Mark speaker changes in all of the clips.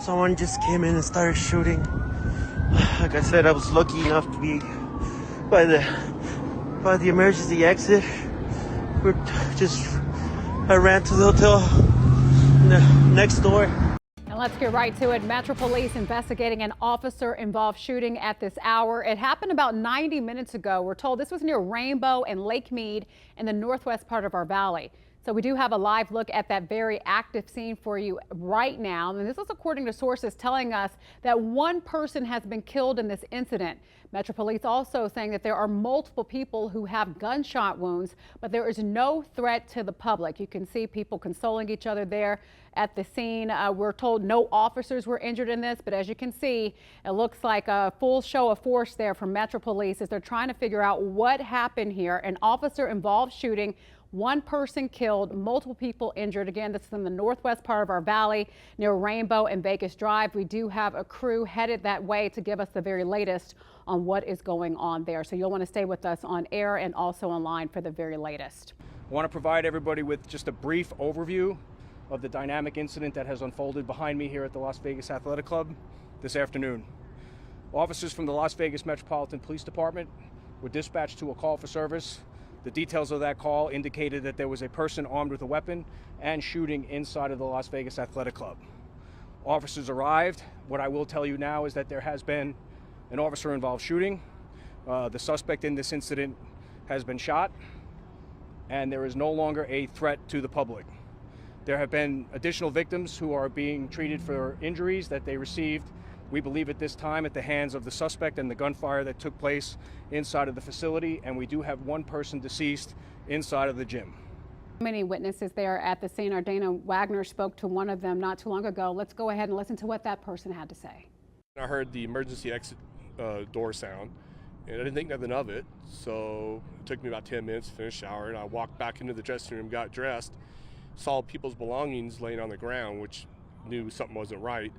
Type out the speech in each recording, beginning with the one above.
Speaker 1: someone just came in and started shooting. Like I said, I was lucky enough to be by the emergency exit. I ran to the hotel next door.
Speaker 2: And let's get right to it. Metro Police investigating an officer-involved shooting at this hour. It happened about 90 minutes ago. We're told this was near Rainbow and Lake Mead in the northwest part of our valley. So we do have a live look at that very active scene for you right now. And this is according to sources telling us that one person has been killed in this incident. Metro Police also saying that there are multiple people who have gunshot wounds, but there is no threat to the public. You can see people consoling each other there at the scene. We're told no officers were injured in this, but as you can see, it looks like a full show of force there from Metro Police as they're trying to figure out what happened here. An officer-involved shooting. One person killed, multiple people injured. Again, this is in the northwest part of our valley near Rainbow and Vegas Drive. We do have a crew headed that way to give us the very latest on what is going on there. So you'll want to stay with us on air and also online for the very latest.
Speaker 3: I want to provide everybody with just a brief overview of the dynamic incident that has unfolded behind me here at the Las Vegas Athletic Club this afternoon. Officers from the Las Vegas Metropolitan Police Department were dispatched to a call for service. The details of that call indicated that there was a person armed with a weapon and shooting inside of the Las Vegas Athletic Club. Officers arrived. What I will tell you now is that there has been an officer-involved shooting. The suspect in this incident has been shot, and there is no longer a threat to the public. There have been additional victims who are being treated for injuries that they received, we believe at this time, at the hands of the suspect and the gunfire that took place inside of the facility, and we do have one person deceased inside of the gym.
Speaker 2: Many witnesses there at the scene. Our Dana Wagner spoke to one of them not too long ago. Let's go ahead and listen to what that person had to say.
Speaker 4: I heard the emergency exit door sound, and I didn't think nothing of it, so it took me about 10 minutes to finish showering. I walked back into the dressing room, got dressed, saw people's belongings laying on the ground, which knew something wasn't right.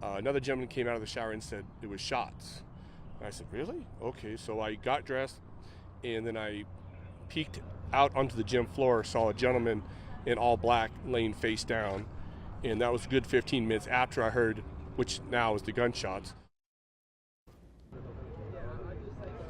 Speaker 4: Another gentleman came out of the shower and said it was shots. And I said, really? Okay, so I got dressed, and then I peeked out onto the gym floor, saw a gentleman in all black laying face down, and that was a good 15 minutes after I heard, which now is the gunshots.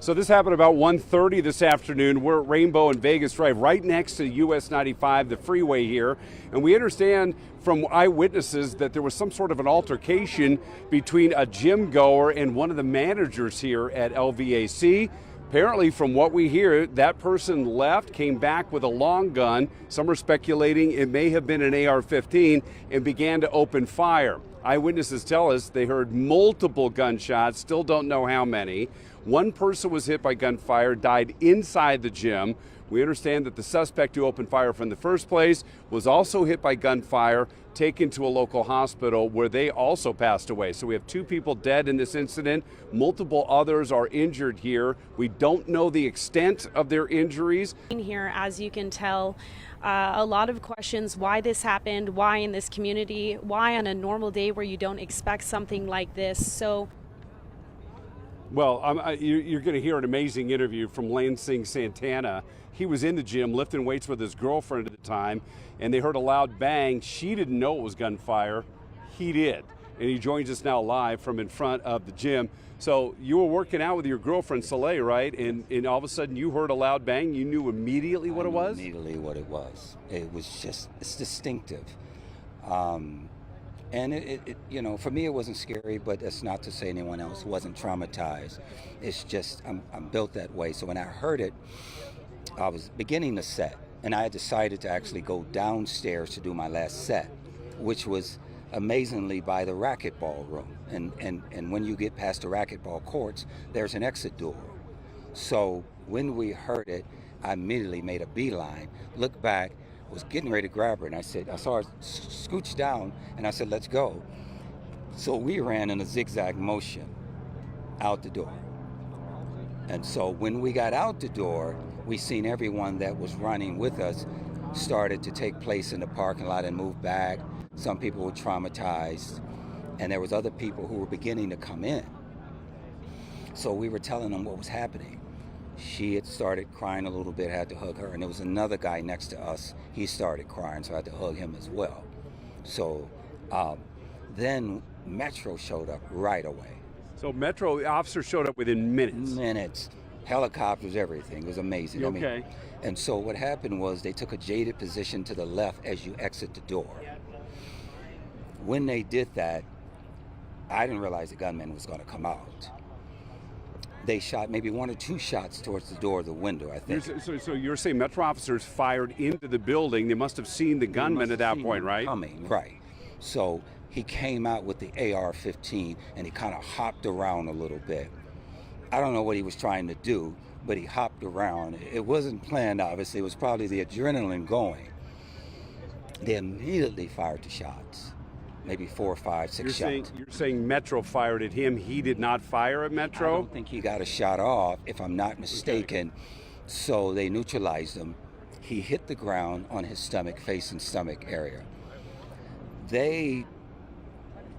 Speaker 5: So this happened about 1:30 this afternoon. We're at Rainbow and Vegas Drive, right next to US 95, the freeway here. And we understand from eyewitnesses that there was some sort of an altercation between a gym goer and one of the managers here at LVAC. Apparently, from what we hear, that person left, came back with a long gun. Some are speculating it may have been an AR-15 and began to open fire. Eyewitnesses tell us they heard multiple gunshots, still don't know how many. One person was hit by gunfire, died inside the gym. We understand that the suspect who opened fire from the first place was also hit by gunfire, taken to a local hospital where they also passed away. So we have 2 people dead in this incident. Multiple others are injured here. We don't know the extent of their injuries.
Speaker 6: Here, as you can tell, a lot of questions: why this happened, why in this community, why on a normal day where you don't expect something like this.
Speaker 5: Well, you're going to hear an amazing interview from Lansing Santana. He was in the gym lifting weights with his girlfriend at the time, and they heard a loud bang. She didn't know it was gunfire. He did. And he joins us now live from in front of the gym. So you were working out with your girlfriend, Soleil, right? And all of a sudden you heard a loud bang. You knew immediately what it was?
Speaker 7: Immediately what it was. It was just, it's distinctive. And it you know, for me it wasn't scary, but that's not to say anyone else wasn't traumatized. It's just, I'm built that way. So when I heard it, I was beginning the set, and I had decided to actually go downstairs to do my last set, which was amazingly by the racquetball room. And when you get past the racquetball courts, there's an exit door. So when we heard it, I immediately made a beeline, looked back, was getting ready to grab her, and I saw her scooch down, and I said, let's go. So we ran in a zigzag motion out the door. And so when we got out the door, we seen everyone that was running with us started to take place in the parking lot and move back. Some people were traumatized, and there was other people who were beginning to come in. So we were telling them what was happening. She had started crying a little bit, had to hug her, and there was another guy next to us. He started crying, so I had to hug him as well. So then Metro showed up right away.
Speaker 5: So Metro officers showed up within minutes.
Speaker 7: Minutes, helicopters, everything. It was amazing.
Speaker 5: Okay.
Speaker 7: And so what happened was they took a jaded position to the left as you exit the door. When they did that, I didn't realize the gunman was going to come out. They shot maybe 1 or 2 shots towards the door of the window, I think.
Speaker 5: So you're saying Metro officers fired into the building. They must have seen the gunman at that point, right?
Speaker 7: Coming, right. So he came out with the AR-15 and he kind of hopped around a little bit. I don't know what he was trying to do, but he hopped around. It wasn't planned, obviously. It was probably the adrenaline going. They immediately fired the shots. Maybe 4, 5, 6 shots.
Speaker 5: You're saying Metro fired at him. He did not fire at Metro?
Speaker 7: I don't think he got a shot off, if I'm not mistaken. Okay. So they neutralized him. He hit the ground on his stomach, face and stomach area. They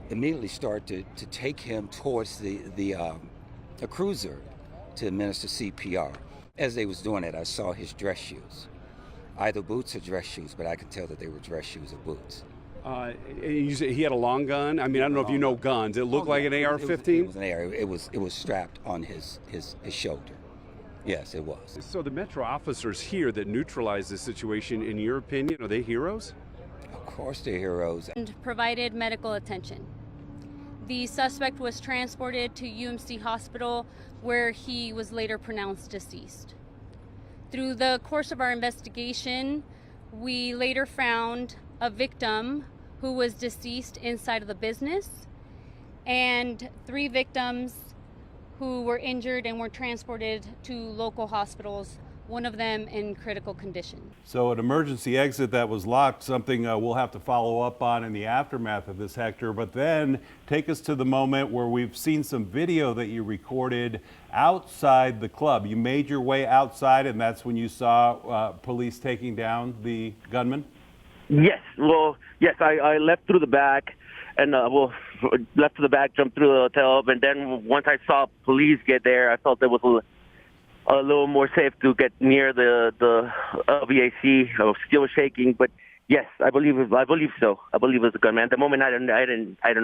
Speaker 7: immediately started to take him towards a cruiser to administer CPR. As they was doing it, I saw his dress shoes. Either boots or dress shoes, but I could tell that they were dress shoes or boots.
Speaker 5: You said he had a long gun. I mean, I don't know if you know guns. It looked like an AR-15.
Speaker 7: It was an AR. It was strapped on his shoulder. Yes, it was.
Speaker 5: So the Metro officers here that neutralized this situation, in your opinion, are they heroes?
Speaker 7: Of course, they're heroes.
Speaker 8: And provided medical attention. The suspect was transported to UMC Hospital, where he was later pronounced deceased. Through the course of our investigation, we later found a victim who was deceased inside of the business, and 3 victims who were injured and were transported to local hospitals, one of them in critical condition.
Speaker 9: So an emergency exit that was locked, something we'll have to follow up on in the aftermath of this, Hector. But then take us to the moment where we've seen some video that you recorded outside the club. You made your way outside, and that's when you saw police taking down the gunman?
Speaker 1: Yes. Well, yes, I left through the back and left through the back, jumped through the hotel. And then once I saw police get there, I felt it was a little more safe to get near the LVAC. I was still shaking, but yes, I believe so. I believe it was a gunman. At the moment, I don't know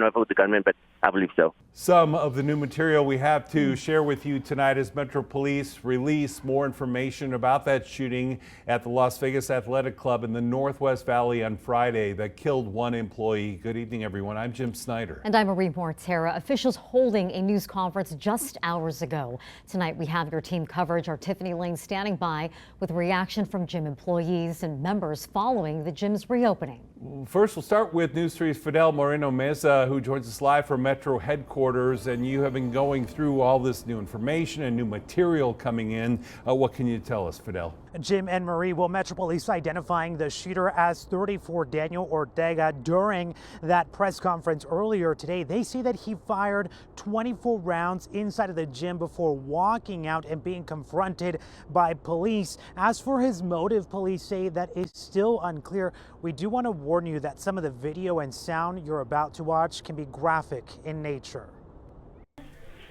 Speaker 1: if it was a gunman, but I believe so.
Speaker 9: Some of the new material we have to share with you tonight as Metro Police release more information about that shooting at the Las Vegas Athletic Club in the Northwest Valley on Friday that killed 1 employee. Good evening, everyone. I'm Jim Snyder.
Speaker 10: And I'm Marie Mortera. Officials holding a news conference just hours ago. Tonight we have your team coverage. Our Tiffany Lane standing by with reaction from gym employees and members following the gym's reopening.
Speaker 9: First, we'll start with News 3's Fidel Moreno Meza, who joins us live from Metro headquarters. And you have been going through all this new information and new material coming in. What can you tell us, Fidel?
Speaker 11: Jim and Marie, well, Metro Police identifying the shooter as 34 Daniel Ortega during that press conference earlier today. They say that he fired 24 rounds inside of the gym before walking out and being confronted by police. As for his motive, police say that is still unclear. We do want to warn you that some of the video and sound you're about to watch can be graphic in nature.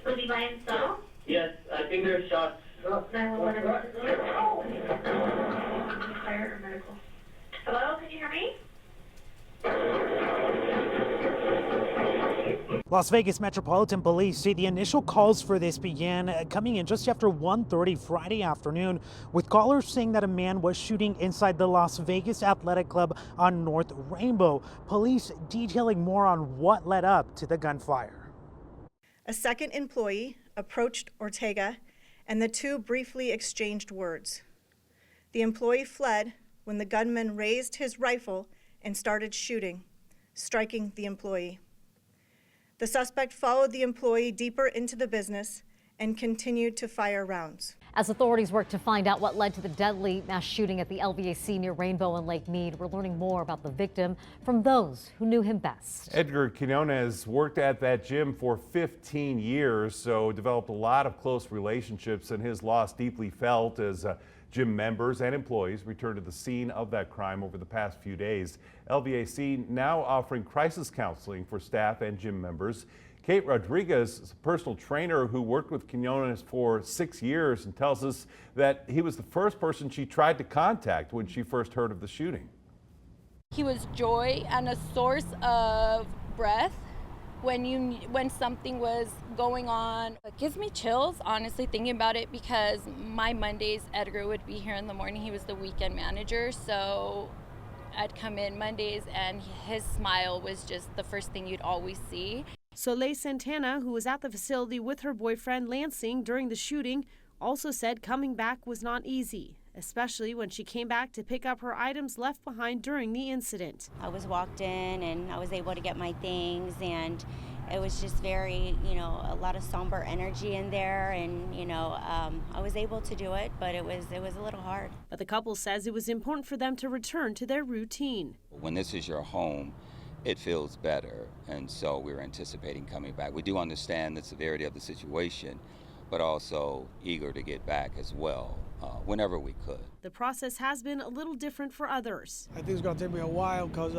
Speaker 12: Was he by himself?
Speaker 13: Yes, I think there's shots.
Speaker 12: 911 fire or medical. Hello, can you hear me?
Speaker 11: Las Vegas Metropolitan Police say the initial calls for this began coming in just after 1:30 Friday afternoon, with callers saying that a man was shooting inside the Las Vegas Athletic Club on North Rainbow. Police detailing more on what led up to the gunfire.
Speaker 14: A second employee approached Ortega, and the two briefly exchanged words. The employee fled when the gunman raised his rifle and started shooting, striking the employee. The suspect followed the employee deeper into the business and continued to fire rounds.
Speaker 10: As authorities work to find out what led to the deadly mass shooting at the LVAC near Rainbow and Lake Mead, we're learning more about the victim from those who knew him best.
Speaker 9: Edgar Quinonez worked at that gym for 15 years, so developed a lot of close relationships, and his loss deeply felt as gym members and employees returned to the scene of that crime over the past few days. LVAC now offering crisis counseling for staff and gym members. Kate Rodriguez is a personal trainer who worked with Quinonez for 6 years and tells us that he was the first person she tried to contact when she first heard of the shooting.
Speaker 15: He was joy and a source of breath when when something was going on. It gives me chills, honestly, thinking about it, because my Mondays, Edgar would be here in the morning. He was the weekend manager, so I'd come in Mondays and his smile was just the first thing you'd always see.
Speaker 16: Soleil Santana, who was at the facility with her boyfriend Lansing during the shooting, also said coming back was not easy, especially when she came back to pick up her items left behind during the incident.
Speaker 17: I was walked in and I was able to get my things, and it was just very, a lot of somber energy in there, and, I was able to do it, but it was a little hard.
Speaker 16: But the couple says it was important for them to return to their routine.
Speaker 7: When this is your home, it feels better, and so we're anticipating coming back. We do understand the severity of the situation, but also eager to get back as well, whenever we could.
Speaker 16: The process has been a little different for others.
Speaker 18: I think it's going to take me a while because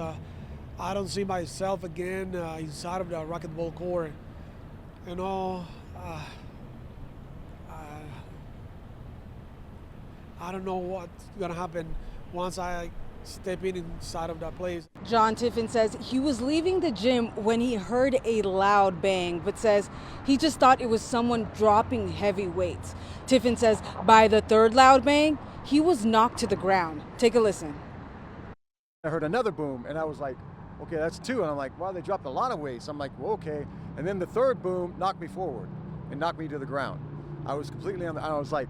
Speaker 18: I don't see myself again inside of the racquetball court. I don't know what's going to happen once I step inside of that place.
Speaker 19: John Tiffin says he was leaving the gym when he heard a loud bang, but says he just thought it was someone dropping heavy weights. Tiffin says by the third loud bang, he was knocked to the ground. Take a listen.
Speaker 20: I heard another boom and I was like, okay, that's two. And I'm like, well, they dropped a lot of weights. I'm like, well, okay. And then the third boom knocked me forward and knocked me to the ground. I was completely I was like,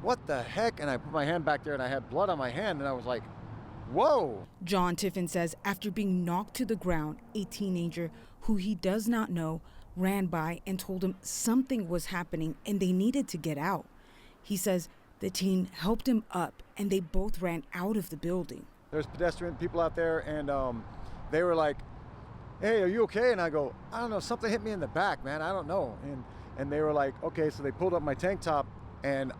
Speaker 20: what the heck? And I put my hand back there and I had blood on my hand and I was like, whoa.
Speaker 19: John Tiffin says after being knocked to the ground, a teenager who he does not know ran by and told him something was happening and they needed to get out. He says the teen helped him up and they both ran out of the building.
Speaker 20: There's pedestrian people out there and they were like, hey, are you okay? And I go, I don't know, something hit me in the back, man, I don't know. And they were like, okay, so they pulled up my tank top and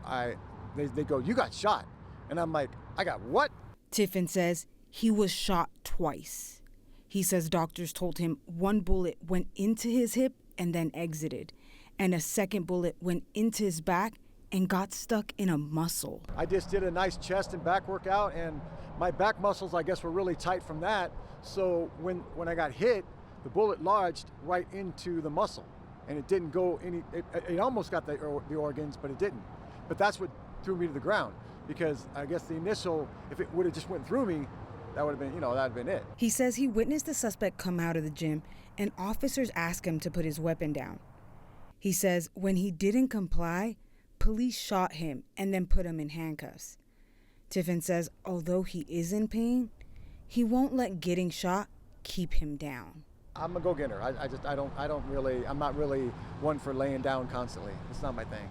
Speaker 20: they go, you got shot. And I'm like, I got what?
Speaker 19: Tiffin says he was shot twice. He says doctors told him one bullet went into his hip and then exited, and a second bullet went into his back and got stuck in a muscle.
Speaker 20: I just did a nice chest and back workout, and my back muscles, I guess, were really tight from that. So when I got hit, the bullet lodged right into the muscle, and it didn't go any. It almost got the organs, but it didn't. But that's what threw me to the ground, because I guess the initial, if it would have just went through me, that would have been, that would have been it.
Speaker 19: He says he witnessed the suspect come out of the gym and officers asked him to put his weapon down. He says when he didn't comply, police shot him and then put him in handcuffs. Tiffin says although he is in pain, he won't let getting shot keep him down.
Speaker 20: I'm a go-getter. I'm not really one for laying down constantly. It's not my thing.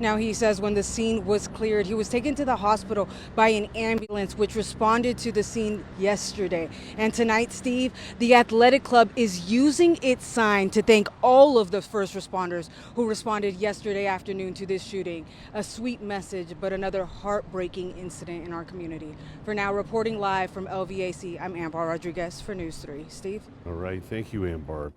Speaker 19: Now he says when the scene was cleared, he was taken to the hospital by an ambulance which responded to the scene yesterday. And tonight, Steve, the athletic club is using its sign to thank all of the first responders who responded yesterday afternoon to this shooting. A sweet message, but another heartbreaking incident in our community. For now, reporting live from LVAC, I'm Ambar Rodriguez for News 3. Steve?
Speaker 9: All right, thank you, Ambar.